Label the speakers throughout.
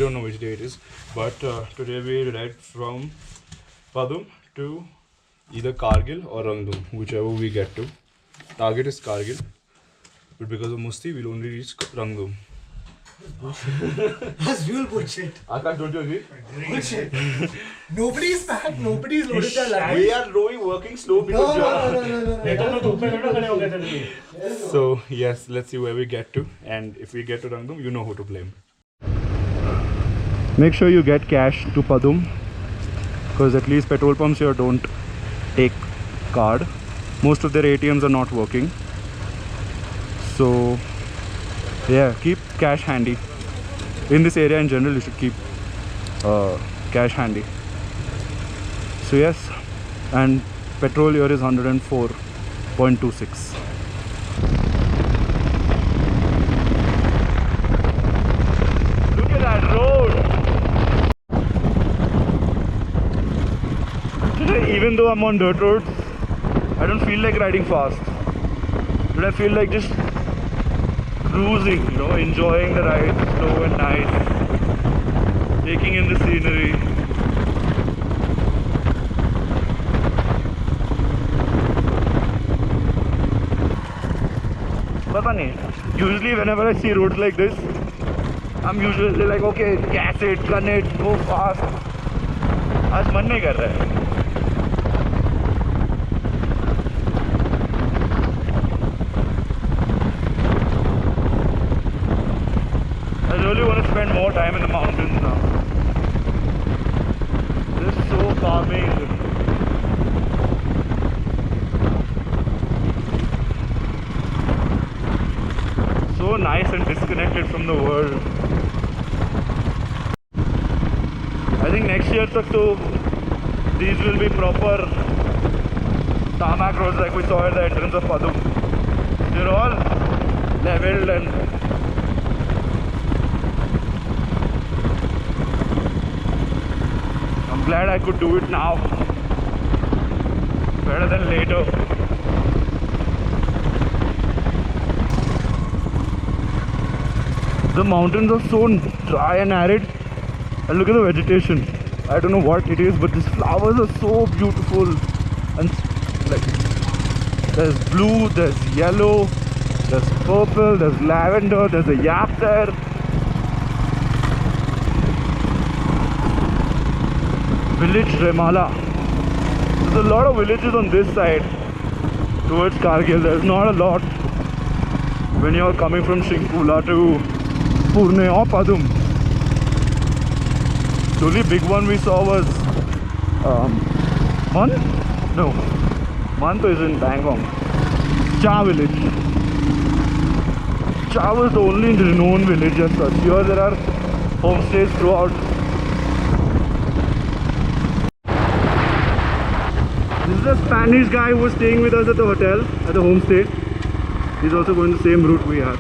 Speaker 1: don't know which day it is, but today we ride from Padum to either Kargil or Rangdum, whichever we get to. Target is Kargil, but because of Musti, we'll only reach Rangdum.
Speaker 2: That's real bullshit.
Speaker 1: Akash, don't you agree?
Speaker 2: Bullshit. Nobody's back. Nobody's loaded their lives.
Speaker 1: We are rowing, working slow because So yes, let's see where we get to, and if we get to Rangdum, you know who to blame. Make sure you get cash to Padum, because at least petrol pumps here don't take card. Most of their ATMs are not working. So yeah, keep cash handy. In this area in general, you should keep cash handy. So yes, and petrol here is 104.26. Look at that road! Today, even though I'm on dirt roads, I don't feel like riding fast. Today I feel like just cruising, you know, enjoying the ride, slow and nice, taking in the scenery. Pata nahi, usually whenever I see roads like this, I'm usually like, okay, gas it, gun it, go fast. Aaj man nahi kar raha hai. I really want to spend more time in the mountains now. This is so calming. So nice and disconnected from the world. I think next year tak to these will be proper tarmac roads like we saw at the entrance of Padum. They're all leveled and I'm glad I could do it now. Better than later. The mountains are so dry and arid. And look at the vegetation. I don't know what it is, but these flowers are so beautiful. And like, there's blue, there's yellow, there's purple, there's lavender, there's a yak there. Village Remala. There's a lot of villages on this side towards Kargil. There's not a lot when you're coming from Shingpula to Purne or Padum. The only big one we saw was Man? No, Man is in Bangkok. Cha village. Cha was the only renowned village as such. Here there are homestays throughout. This is the Spanish guy who was staying with us at the hotel, at the homestay. He's also going the same route we are.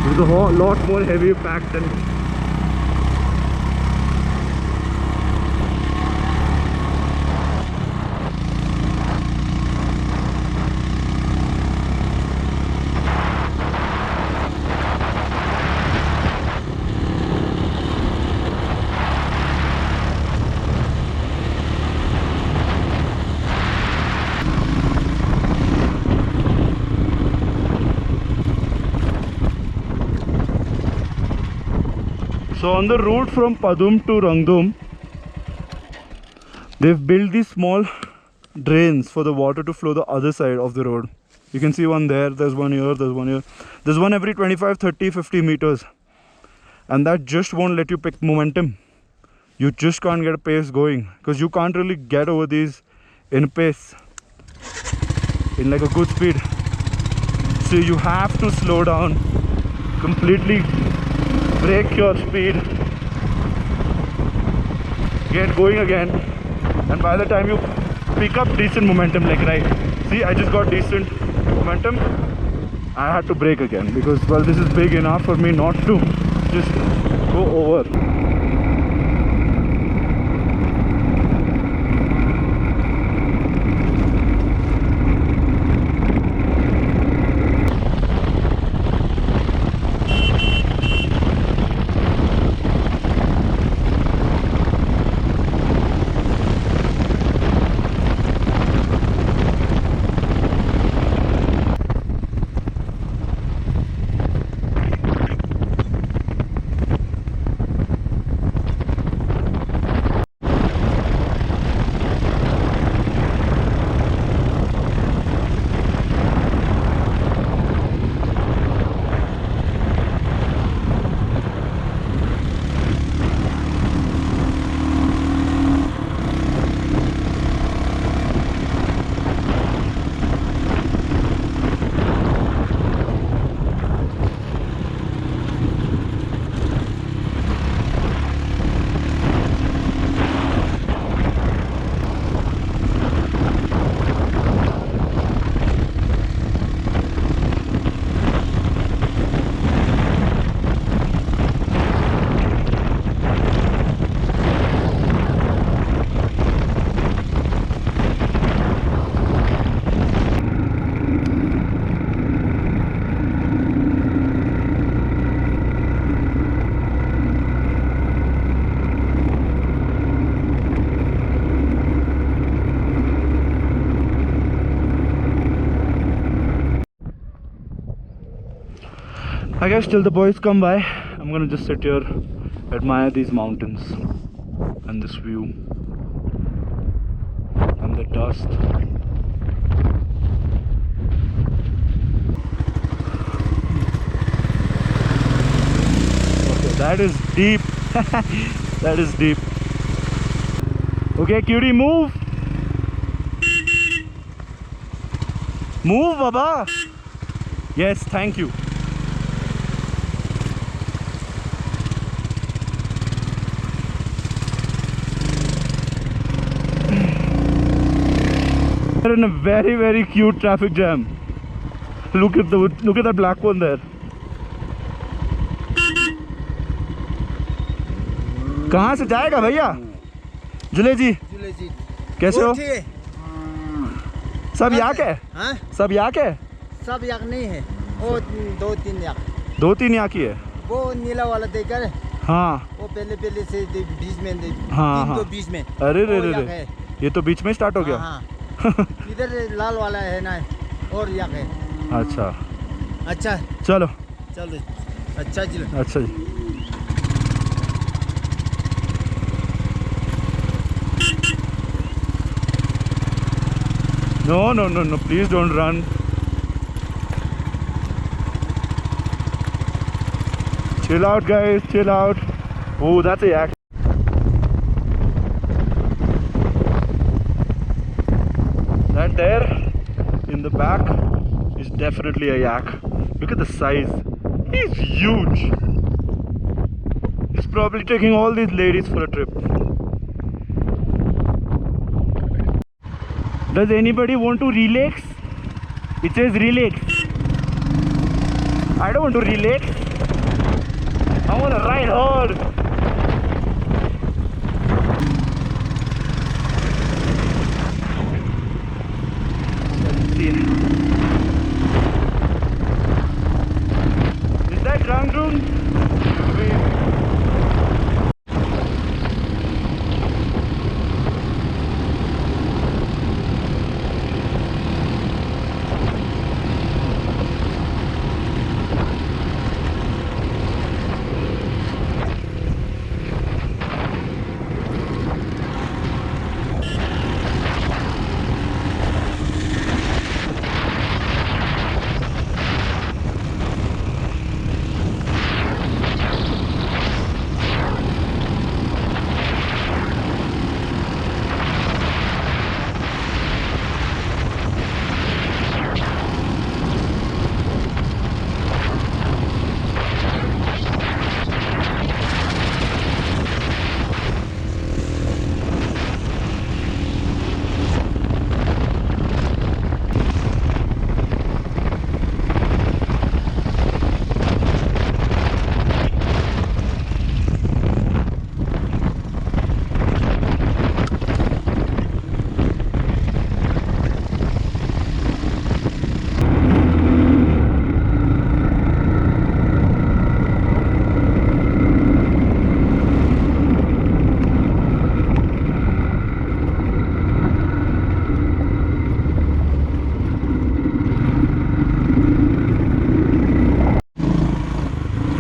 Speaker 1: It's a lot more heavy packed than So on the route from Padum to Rangdum, they've built these small drains for the water to flow the other side of the road. You can see one there, there's one here, there's one here. There's one every 25, 30, 50 meters. And that just won't let you pick momentum. You just can't get a pace going, because you can't really get over these in a pace, in like a good speed. So you have to slow down completely. Break your speed, get going again, and by the time you pick up decent momentum, like right, see, I just got decent momentum, I had to brake again because, well, this is big enough for me not to just go over. I guess till the boys come by, I'm gonna just sit here, admire these mountains and this view and the dust. Okay, that is deep. That is deep. Okay, cutie, move. Move, Baba. Yes, thank you. We're in a very cute traffic jam. Look at that black one there. कहाँ से जाएगा भैया? जुले जी कैसे हो? सब याक है? हाँ? सब याक है?
Speaker 3: सब याक नहीं है, वो
Speaker 1: दो तीन याक ही है।
Speaker 3: वो नीला वाला देखकर
Speaker 1: हाँ
Speaker 3: वो पहले से बीच में
Speaker 1: हाँ
Speaker 3: तो बीच में
Speaker 1: अरे रे ये तो बीच में स्टार्ट हो गया।
Speaker 3: हाँ। इधर लाल वाला है ना और याक है।
Speaker 1: अच्छा चलो
Speaker 3: अच्छा जी।
Speaker 1: No, please don't run. Chill out, guys, chill out. Oh, that's a yak. That there in the back is definitely a yak. Look at the size. He's huge. He's probably taking all these ladies for a trip. Does anybody want to relax? It says relax. I don't want to relax. I want to ride hard. Is that Drang Drung?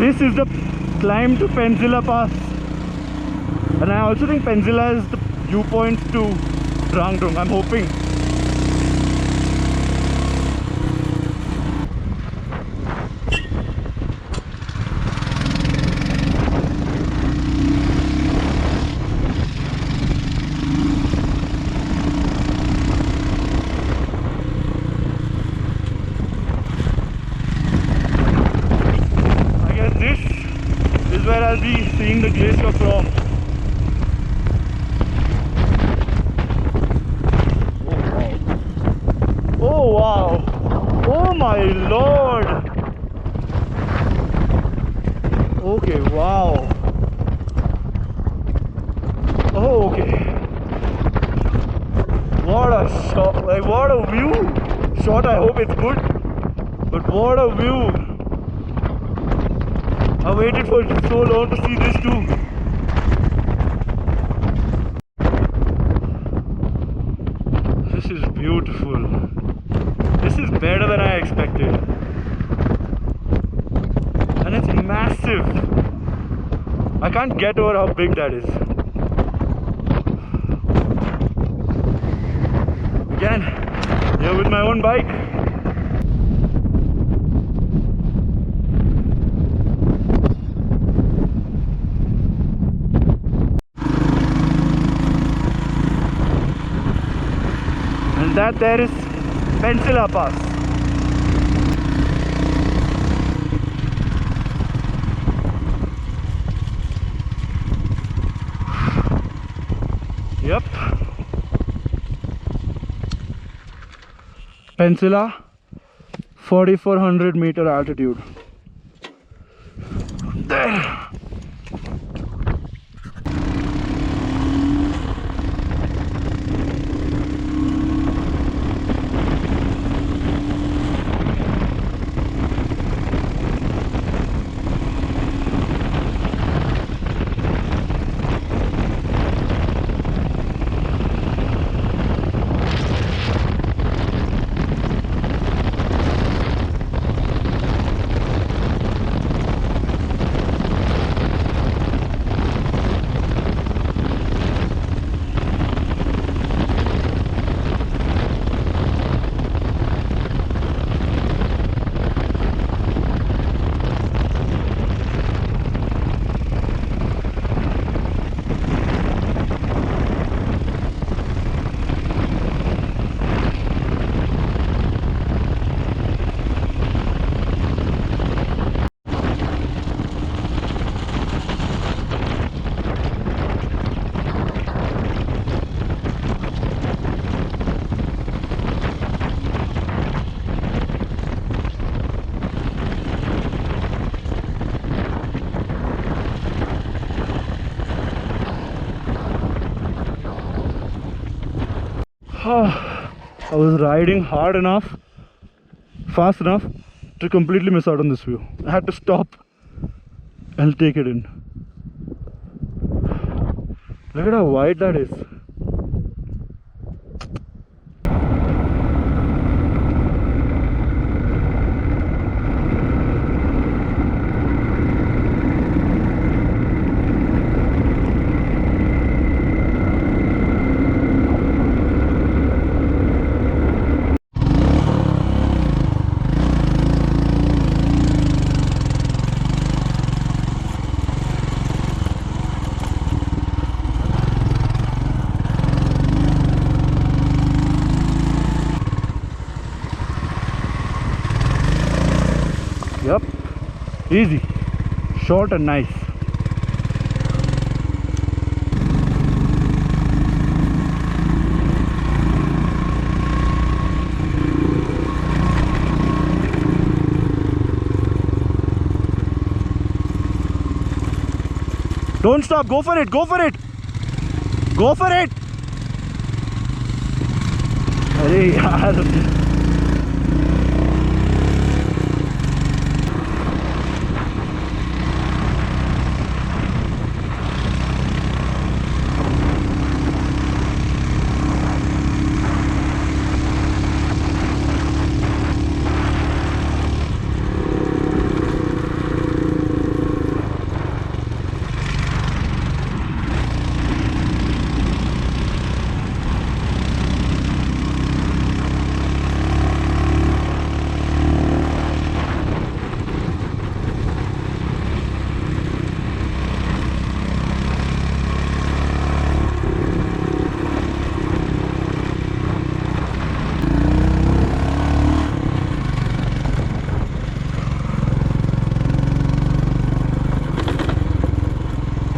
Speaker 1: This is the climb to Penzilla Pass, and I also think Penzilla is the viewpoint to Drang Drung. I'm hoping. Where I'll be seeing the glacier from. Oh wow! Oh my lord! Okay, wow! Oh, okay. What a shot! Like, what a view! Shot, I hope it's good. But what a view! I waited for so long to see this too. This is beautiful. This is better than I expected. can't get over how big that is. Again, here with my own bike. And that there is Pencila Pass. Yep. Pencila, 4,400 meter altitude. There. I was riding hard enough, fast enough to completely miss out on this view. I had to stop and take it in. Look at how wide that is. Yep, easy, short and nice. Don't stop, go for it, go for it, go for it. अरे यार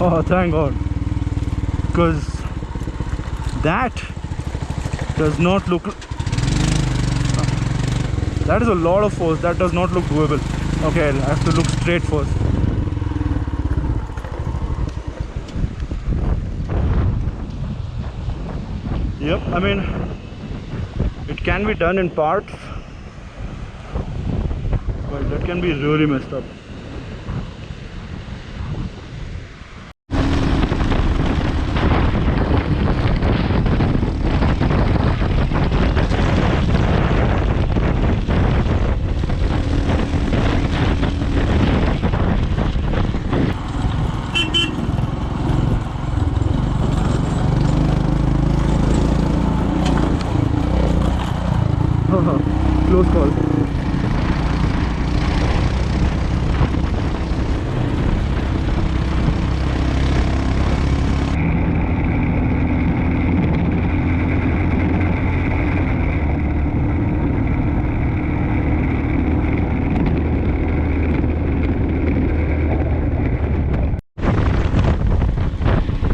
Speaker 1: Oh, thank God, because that does not look, that is a lot of force. That does not look doable. Okay, I have to look straight first. Yep, I mean, it can be done in parts, but that can be really messed up. close call.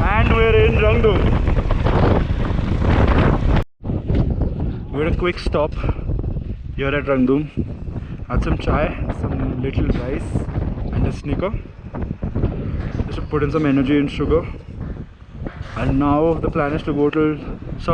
Speaker 1: And we're in Rangdum. We had a quick stop here at Rangdum. Had some chai, some little rice and a sneaker. Just to put in some energy and sugar. And now the plan is to go to some